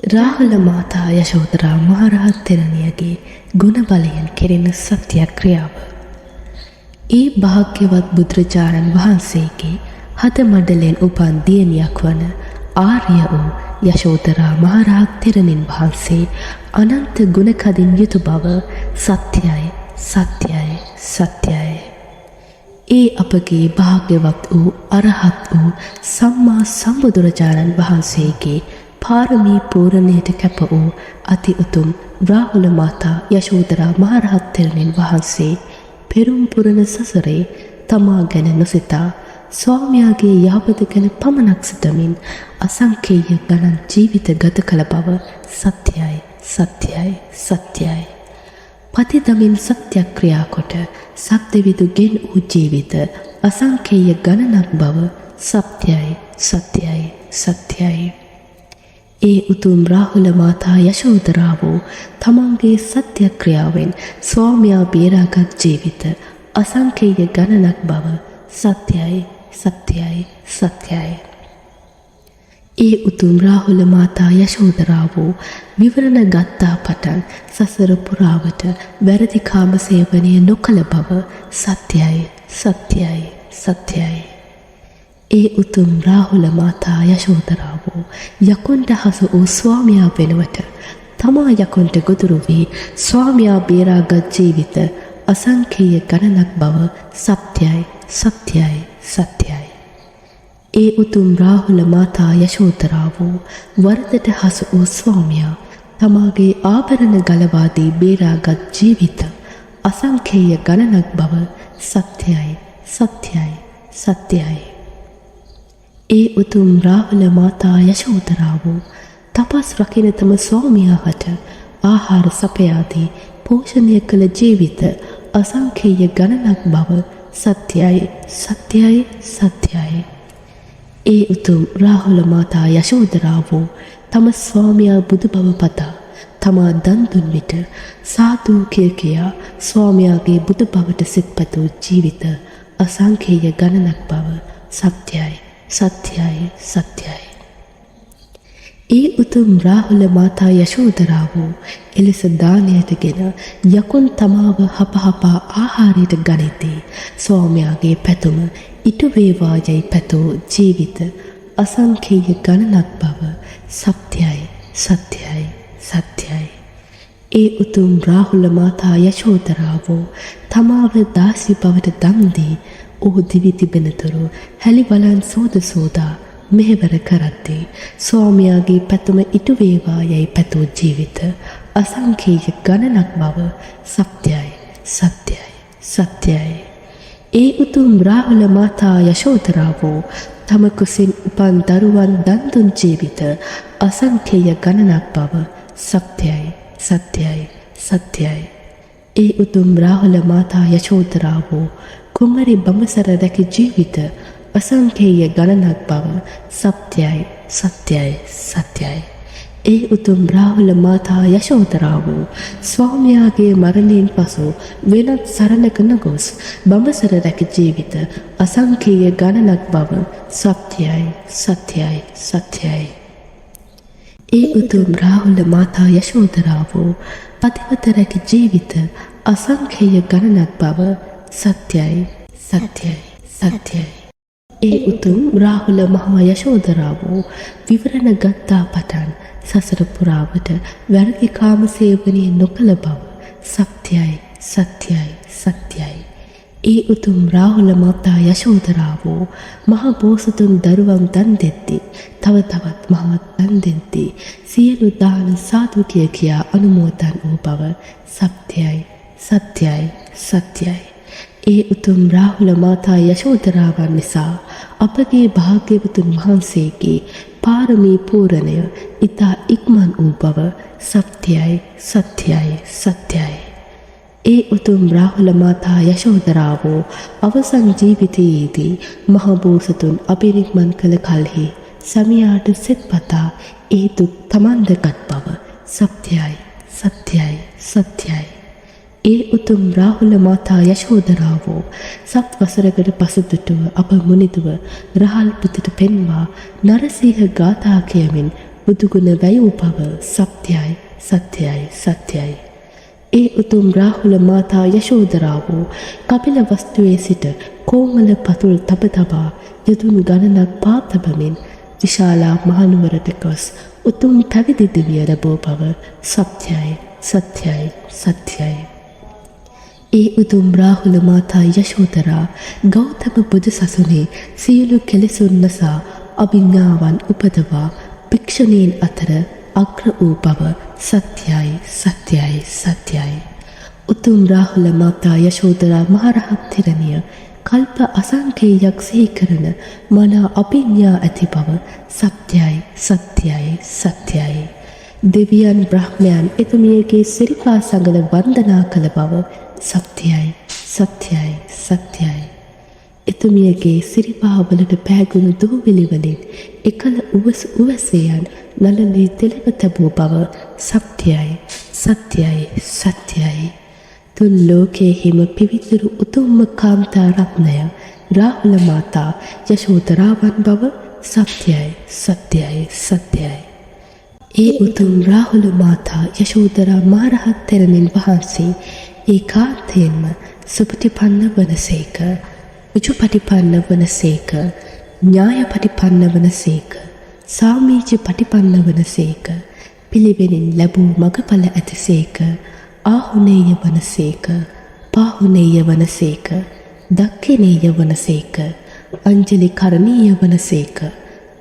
ರಾಹುಲ ಮಾತಾ ಯಶೋಧರ ಮಹಾರಹತ್ තෙරණියගේ ගුණ බලයෙන් කෙරෙන සත්‍යක්‍රියාව. ඒ භාග්‍යවත් බුදුරජාණන් වහන්සේගේ හද මඩලෙන් උපන් දියණියක් වන ආර්ය වූ යශෝධරා මහරහත් තෙරණින් වහන්සේ අනන්ත ගුණ කදින් යුතු බව සත්‍යයි සත්‍යයි සත්‍යයි. ඒ අපගේ භාග්‍යවත් වූ අරහත් වූ සම්මා සම්බුදුරජාණන් වහන්සේගේ පාරමී පූර්ණයට කැප වූ අති උතුම් රාහුල මාතා යශෝධරා මහරහත් තෙරණින් වහන්සේ පෙරුම් පුරන සසරේ තමා ගැන නොසිතා ස්වාමියාගේ යහපත ගැන පමණක් සිතමින් අසංකේය ගණන් ජීවිත ගත කළ බව සත්‍යයි සත්‍යයි සත්‍යයි. පතිදමින් සත්‍යක්‍රියා කොට සක්දෙවිදු ගෙන් වූ ජීවිත අසංකේය ගණනක් බව සත්‍යයි සත්‍යයි සත්‍යයි. ඒ උතුම් රාහුල මාතා යශෝධරා වූ තමන්ගේ සත්‍යක්‍රියාවෙන් ස්වාමියා බේරාගත් ජීවිත අසංකේය ගණනක් බව සත්‍යයි සත්‍යයි සත්‍යයි. ඒ උතුම් රාහුල මාතා යශෝධරා වූ විවරණ ගත්තා පටන් සසර පුරාවට වැරදි කාම සේවනය නොකළ බව සත්‍යයි සත්‍යයි සත්‍යයි. ඒ උතුම් රාහුල මාතා යශෝධරා වූ යකුන්ට හසු වූ ස්වාමියා වෙනුවට තමා යකුන්ට ගොදුරු වී ස්වාමියා බේරාගත් ජීවිත අසංකේය ගණනක් බව සත්‍යයි සත්‍යයි සත්‍යයි. ඒ උතුම් රාහුල මාතා යශෝධරා වූ වරදට හසු වූ ස්වාමියා තමාගේ ආභරණ ගලවා දී බේරාගත් ජීවිත අසංකේය ගණනක් බව සත්‍යයි සත්‍යයි සත්‍යයි. ඒ උතුම් රාහුල මාතා යශෝධරා වූ තපස් රකින තම ස්වාමියාට ආහාර සපයාදී පෝෂණය කළ ජීවිත අසංකේය ගණනක් බව සත්‍යයි සත්‍යයි සත්‍යයි. ඒ උතුම් රාහුල මාතා යශෝධරා වූ තම ස්වාමියා බුදු බව පතා තමා දන් දුන් විට සාදු කියා ස්වාමියාගේ බුදු බවට සිත්පැතූ ජීවිත අසංකේය ගණනක් බව සත්‍යයි සත්‍යයි සත්‍යයි. ඒ උතුම් රාහුල මාතා යශෝධරා වූ එලෙස දානයටගෙන යකුන් තමාව හපහපා ආහාරයට ගනිද්දී ස්වාමියාගේ පැතුම ඉටු වේවා යයි පැතූ ජීවිත අසංකේය ගණනක් බව සත්‍යයි සත්‍යයි සත්‍යයි. ඒ උතුම් රාහුල මාතා යශෝධරා වූ තමාව දාසි බවට දන් දී ඔහු දිවි තිබෙනතුරු හැලි බලන් සෝද සෝදා මෙහෙවර කරද්දී ස්වාමියාගේ පැතුම ඉටු වේවා යයි පැතූ ජීවිත අසංකේය ගණනක් බව සත්‍යයි සත්‍යයි සත්‍යයි. ඒ උතුම් රාහුල මාතා යශෝධරා වූ තම කුසින් උපන් දරුවන් දන් දුන් ජීවිත අසංකේය ගණනක් බව සත්‍යයි සත්‍යයි සත්‍යයි. ඒ උතුම් රාහුල මාතා යශෝධරා වූ කුමරි බඹසර රැකි ජීවිත අසංකේය ගණනක් බව සත්‍යයි සත්‍යයි සත්‍යයි. ඒ උතුම් රාහුල මාතා යශෝධරා වූ ස්වාමියාගේ මරණයෙන් පසු වෙනත් සරණක නොගොස් බඹසර රැකි ජීවිත අසංකේය ගණනක් බව සත්‍යයි සත්‍යයි සත්‍යයි. ඒ උතුම් රාහුල මාතා යශෝධරා වූ පතිවත රැකි ජීවිත අසංකේය ගණනක් බව සත්‍යයි සත්‍යයි සත්‍යයි. ඒ උතුම් රාහුල මහා යශෝධරා වූ විවරණ ගත්තා පටන් සසර පුරාවට වැරදි කාම සේවනය නොකළ බව සත්‍යයි සත්‍යයි සත්‍යයි. ඒ උතුම් රාහුල මාතා යශෝධරා වූ මහ බෝසතුන් දරුවන් දන් දෙද්දී තව තවත් මහත් දන් දෙද්දී සියලු දාන සාදු කියා අනුමෝදන් වූ බව සත්‍යයි සත්‍යයි සත්‍යයි. ඒ උතුම් රාහුල මාතා යශෝධරාවන් නිසා අපගේ භාග්‍යවතුන් වහන්සේගේ පාරමී පූර්ණය ඉතා ඉක්මන් වූ බව සත්‍යයි සත්‍යයි සත්‍යයි. ඒ උතුම් රාහුල මාතා යශෝධරා වූ අවසන් ජීවිතයේදී මහ බෝසතුන් අබිනිර්මන් කළ කල්හි සමියාට සෙත්පතා ඒ දුක් තමන්දගත් බව සත්‍යයි සත්‍යයි සත්‍යයි. ඒ උතුම් රාහුල මාතා යශෝධරා වූ සත් වසරකට පසුදුටුව අප මුනිදුව රහල් පුතට පෙන්වා නරසිංහ ගාථා කියමින් බුදුගුණ වැයූ බව සත්‍යයි සත්‍යයි සත්‍යයි. ඒ උතුම් රාහුල මාතා යශෝදරාව කපිල වස්තුවේ සිට කෝමල පතුල් තබ තබා යදුන් ගණනක් පා තබමින් විශාලා මහනුවරට ගොස් උතුම් පැවිදි දිවිය ලැබූ බව සත්‍යයි සත්‍යයි සත්‍යයි. ඒ උතුම් රාහුල මාතා යශෝදරා ගෞතම බුදු සසුනේ සියලු කෙලෙසුන් නසා අභිඥාවන් උපදවා භික්ෂුණීන් අතර අග්‍ර වූ බව සත්‍යයි සත්‍යයි සත්‍යයි. උතුම් රාහුල මාතා යශෝදරා මහරහත් තෙරණිය කල්ප අසංඛේයයක් සිහි කරන මනා අභිඥා ඇති බව සත්‍යයි සත්‍යයි සත්‍යයි. දෙවියන් බ්‍රහ්මයන් එතුමියගේ සිරිපා සඟල වන්දනා කළ බව සත්‍යයි සත්‍යයි සත්‍යයි. එතුමියගේ සිරිපාවලට පෑගුණු දූවිලි වලින් එකල උවසයන් නළලේ තෙලව තැබූ බව සත්‍යයි සත්‍යයි සත්‍යයි. තුන් ලෝකයෙහිම පිවිතුරු උතුම්ම කාන්තා රත්නය රාහුල මාතා යශෝදරාවන් බව සත්‍යයි සත්‍යයි සත්‍යයි. ඒ උතුම් රාහුල මාතා යශෝදරා මහරහත් තෙරණින් වහන්සේ ඒකාන්තයෙන්ම සුපටිපන්න වනසේක, උජුපටිපන්න වනසේක, ඥායපටිපන්න වනසේක, සාමීච පටිපන්න වනසේක, පිළිවෙලින් ලැබූ මගඵල ඇතිසේක, ආහුනේය වනසේක, පාහුනේය වනසේක, දක්ඛිනේය වනසේක, අංජලි කරණීය වනසේක,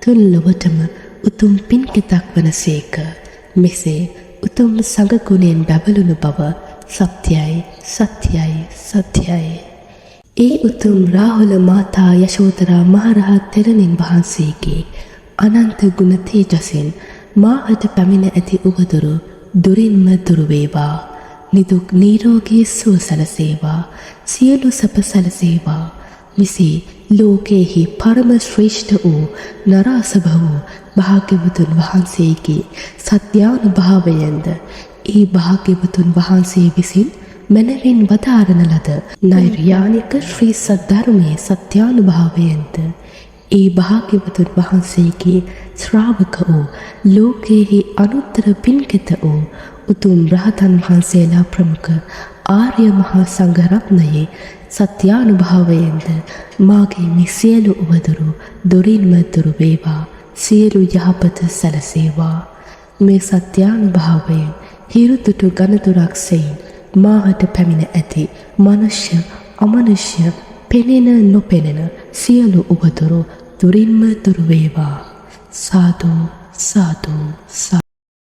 තුන් ලොවටම උතුම් පින්කෙතක් වනසේක. මෙසේ උතුම් සංඝ ගුණයෙන් බැබළුණු බව සත්‍යයි සත්‍යයි සත්‍යයි. ඒ උතුම් රාහුල මාතා යශෝදරා මහරහත් තෙරණින් වහන්සේගේ අනන්ත ගුණ තේජසින් මාහට පැමිණ ඇති උවදුරු දුරින්ම දුරු වේවා. නිදුක් නිරෝගී සුව සැලසේවා. සියලු සැප සැලසේවා. මිසී ලෝකේහි පරම ශ්‍රේෂ්ඨ වූ නරාසභ වූ භාග්‍යවතුන් වහන්සේගේ සත්‍යානුභාවයෙන්ද ඒ භාග්‍යවතුන් වහන්සේ විසින් මනරින් වදාරන ලද නෛර්යානික ශ්‍රී සද්ධර්මයේ සත්‍යානුභාවයෙන්ද ඒ භාග්‍යවතුන් වහන්සේගේ ශ්‍රාවක වූ ලෝකේහි අනුත්තර පින්කෙත වූ උතුම් රහතන් වහන්සේලා ප්‍රමුඛ ආර්ය මහා සංඝරත්නයේ සත්‍යානුභාවයෙන්ද මාගේ මේ සියලු උවදුරු දොරින්ම දුරු වේවා. සියලු යහපත සැලසේවා. මේ සත්‍යානුභාවයෙන් හිරුදුටු ගණතුරක් සෙයින් මාහට පැමිණ ඇති මනුෂ්‍ය අමනුෂ්‍ය පෙනෙන නොපෙනෙන සියලු උවදුරු දුරින්ම දුරු වේවා. සාදු සාදු සාදු.